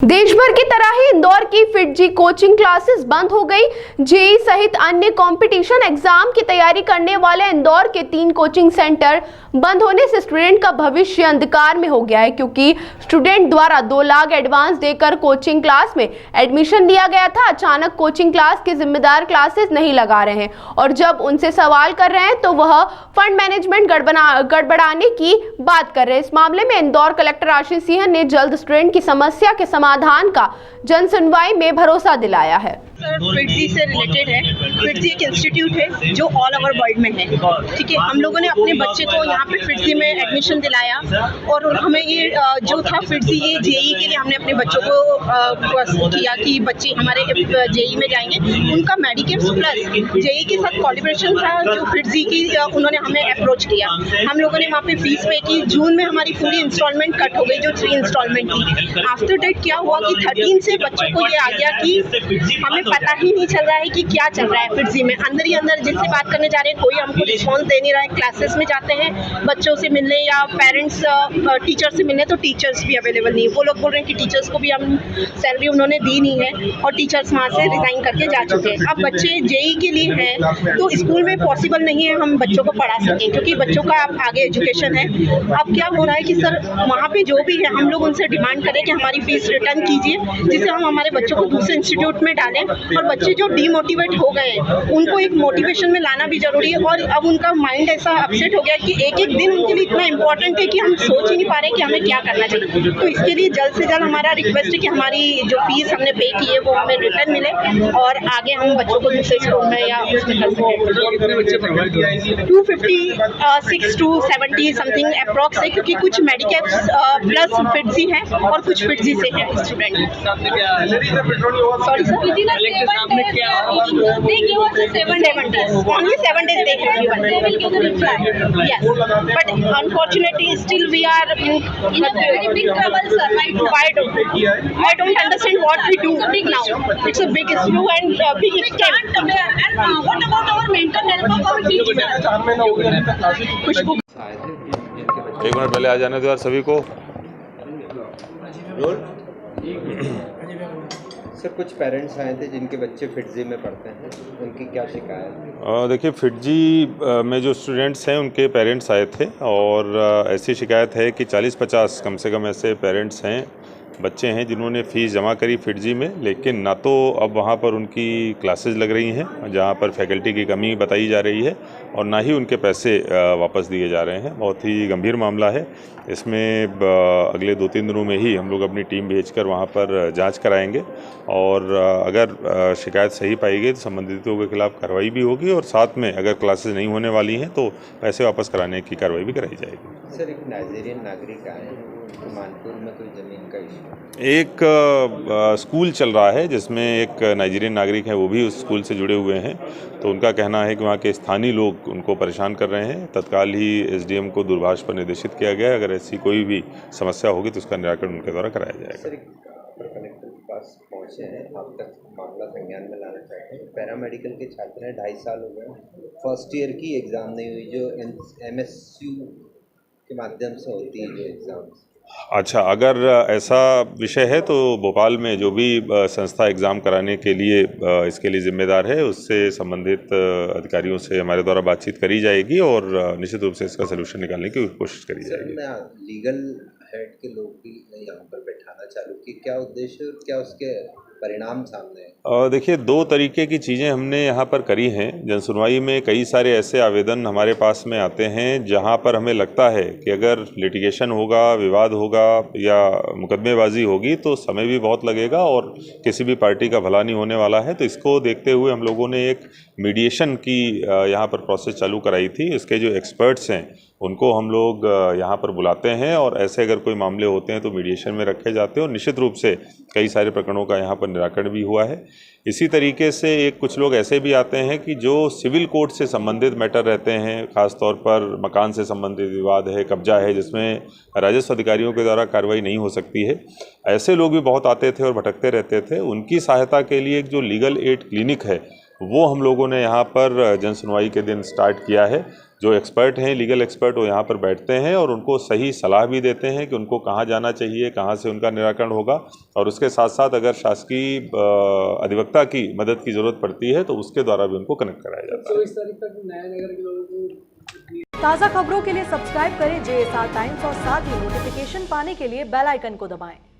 देश भर की तरह ही इंदौर की फिटजी कोचिंग क्लासेस बंद हो गई। जेईई सहित अन्य कंपटीशन एग्जाम की तैयारी करने वाले इंदौर के 3 कोचिंग सेंटर बंद होने से स्टूडेंट का भविष्य अंधकार में हो गया है, क्योंकि स्टूडेंट द्वारा 2 लाख एडवांस देकर कोचिंग क्लास में एडमिशन लिया गया था। अचानक कोचिंग क्लास के जिम्मेदार क्लासेस नहीं लगा रहे हैं और जब उनसे सवाल कर रहे हैं तो वह फंड मैनेजमेंट गड़बड़ाने की बात कर रहे हैं। इस मामले में इंदौर कलेक्टर आशीष सिंह ने जल्द स्टूडेंट की समस्या के समाधान का जन सुनवाई में भरोसा दिलाया है। सर, फिटजी से रिलेटेड है। फिटजी एक इंस्टीट्यूट है जो ऑल ओवर वर्ल्ड में है, ठीक है। हम लोगों ने अपने बच्चे को यहाँ पे फिटजी में एडमिशन दिलाया और हमें ये जो था फिटजी, ये जेईई के लिए हमने अपने बच्चों को किया कि बच्चे हमारे जेईई में जाएंगे। उनका मेडिकेप्स प्लस जेईई के साथ कोलैबोरेशन था जो फिटजी की उन्होंने हमें अप्रोच किया। हम लोगों ने वहाँ पे फीस पे की। जून में हमारी पूरी इंस्टॉलमेंट कट हो गई जो 3 इंस्टॉलमेंट थी। आफ्टर डेट क्या हुआ कि 13 से बच्चों को ये आ गया कि हमें पता ही नहीं चल रहा है कि क्या चल रहा है फिटजी में। अंदर ही अंदर जिससे बात करने जा रहे हैं कोई हमको रिस्पॉन्स दे नहीं रहा है। क्लासेस में जाते हैं बच्चों से मिलने या पेरेंट्स टीचर से मिलने तो टीचर्स भी अवेलेबल नहीं। वो लोग बोल रहे हैं कि टीचर्स को भी हम सैलरी उन्होंने दी नहीं है और टीचर्स वहाँ से रिजाइन करके जा चुके हैं। अब बच्चे जेईई के लिए हैं तो स्कूल में पॉसिबल नहीं है हम बच्चों को पढ़ा सकें, क्योंकि बच्चों का अब आगे एजुकेशन है। अब क्या हो रहा है कि सर वहाँ पे जो भी है हम लोग उनसे डिमांड करें कि हमारी फीस रिटर्न कीजिए, जिससे हम हमारे बच्चों को दूसरे इंस्टीट्यूट में डालें। और बच्चे जो डीमोटिवेट हो गए उनको एक मोटिवेशन में लाना भी जरूरी है। और अब उनका माइंड ऐसा अपसेट हो गया कि एक एक दिन उनके लिए इतना इंपॉर्टेंट है कि हम सोच ही नहीं पा रहे कि हमें क्या करना चाहिए। तो इसके लिए जल्द से जल्द हमारा रिक्वेस्ट है कि हमारी जो फीस हमने पे की है वो हमें रिटर्न मिले और आगे हम बच्चों को दूसरे स्कूल में या उसमें कर सकें। 256 to 70 समथिंग अप्रॉक्स है, क्योंकि कुछ मेडिकेप्स प्लस फिटजी है और कुछ फिटजी से है student. Sorry sir, they give us 7 days. Only 7 days they have given. They will give the reply. Yes, but unfortunately still we are in a very big trouble, sir. I don't understand what we do now. It's a big issue and big scam. And what about our mental health of our teachers? एक minute पहले आ जाने दो यार सभी को। Sir, कुछ parents आए थे जिनके बच्चे फिटजी में पढ़ते हैं, उनकी क्या शिकायत है? देखिए, फिटजी में जो स्टूडेंट्स हैं उनके पेरेंट्स आए थे और ऐसी शिकायत है कि 40-50 कम से कम ऐसे पेरेंट्स हैं, बच्चे हैं जिन्होंने फ़ीस जमा करी फिटजी में, लेकिन ना तो अब वहाँ पर उनकी क्लासेस लग रही हैं जहाँ पर फैकल्टी की कमी बताई जा रही है और ना ही उनके पैसे वापस दिए जा रहे हैं। बहुत ही गंभीर मामला है। इसमें अगले 2-3 दिनों में ही हम लोग अपनी टीम भेजकर वहाँ पर जांच कराएंगे और अगर शिकायत सही पाई गई तो संबंधितों के खिलाफ कार्रवाई भी होगी और साथ में अगर क्लासेस नहीं होने वाली हैं तो पैसे वापस कराने की कार्रवाई भी कराई जाएगी। सर, एक नाइजीरियन नागरिक आए मानपुर में, कोई ज़मीन का इशू? एक स्कूल चल रहा है जिसमें एक नाइजीरियन नागरिक है, वो भी उस स्कूल से जुड़े हुए हैं। तो उनका कहना है कि वहाँ के स्थानीय लोग उनको परेशान कर रहे हैं। तत्काल ही एसडीएम को दूरभाष पर निर्देशित किया गया है। अगर ऐसी कोई भी समस्या होगी तो उसका निराकरण उनके द्वारा कराया जाएगा। सर, कलेक्टर के पास पहुँचे हैं, आप तक मामला संज्ञान में लाना चाहते हैं। पैरामेडिकल के छात्र हैं, 2.5 साल हो गए, फर्स्ट ईयर की एग्ज़ाम नहीं हुई, जो MSU के माध्यम से होती है जो एग्ज़ाम। अच्छा, अगर ऐसा विषय है तो भोपाल में जो भी संस्था एग्ज़ाम कराने के लिए इसके लिए जिम्मेदार है उससे संबंधित अधिकारियों से हमारे द्वारा बातचीत करी जाएगी और निश्चित रूप से इसका सलूशन निकालने की कोशिश करी जाएगी। लीगल हेड के लोग भी यहाँ पर बैठाना चालू कि क्या उद्देश्य और क्या उसके परिणाम सामने है? देखिए, 2 तरीके की चीज़ें हमने यहाँ पर करी हैं। जनसुनवाई में कई सारे ऐसे आवेदन हमारे पास में आते हैं जहाँ पर हमें लगता है कि अगर लिटिगेशन होगा, विवाद होगा या मुकदमेबाजी होगी तो समय भी बहुत लगेगा और किसी भी पार्टी का भला नहीं होने वाला है। तो इसको देखते हुए हम लोगों ने एक मीडिएशन की यहाँ पर प्रोसेस चालू कराई थी। इसके जो एक्सपर्ट्स हैं उनको हम लोग यहाँ पर बुलाते हैं और ऐसे अगर कोई मामले होते हैं तो मीडिएशन में रखे जाते हैं और निश्चित रूप से कई सारे प्रकरणों का यहाँ पर निराकरण भी हुआ है। इसी तरीके से कुछ लोग ऐसे भी आते हैं कि जो सिविल कोर्ट से संबंधित मैटर रहते हैं, ख़ास तौर पर मकान से संबंधित विवाद है, कब्जा है, जिसमें राजस्व अधिकारियों के द्वारा कार्रवाई नहीं हो सकती है। ऐसे लोग भी बहुत आते थे और भटकते रहते थे। उनकी सहायता के लिए एक जो लीगल एड क्लिनिक है वो हम लोगों ने यहाँ पर जन सुनवाई के दिन स्टार्ट किया है। जो एक्सपर्ट हैं, लीगल एक्सपर्ट, वो यहाँ पर बैठते हैं और उनको सही सलाह भी देते हैं कि उनको कहाँ जाना चाहिए, कहाँ से उनका निराकरण होगा। और उसके साथ साथ अगर शासकीय अधिवक्ता की मदद की ज़रूरत पड़ती है तो उसके द्वारा भी उनको कनेक्ट कराया जाता है। 24 तारीख तक नया नगर के लोगों को ताज़ा खबरों के लिए सब्सक्राइब करें JSR टाइम्स और साथ ही नोटिफिकेशन पाने के लिए बेल आइकन को दबाएं।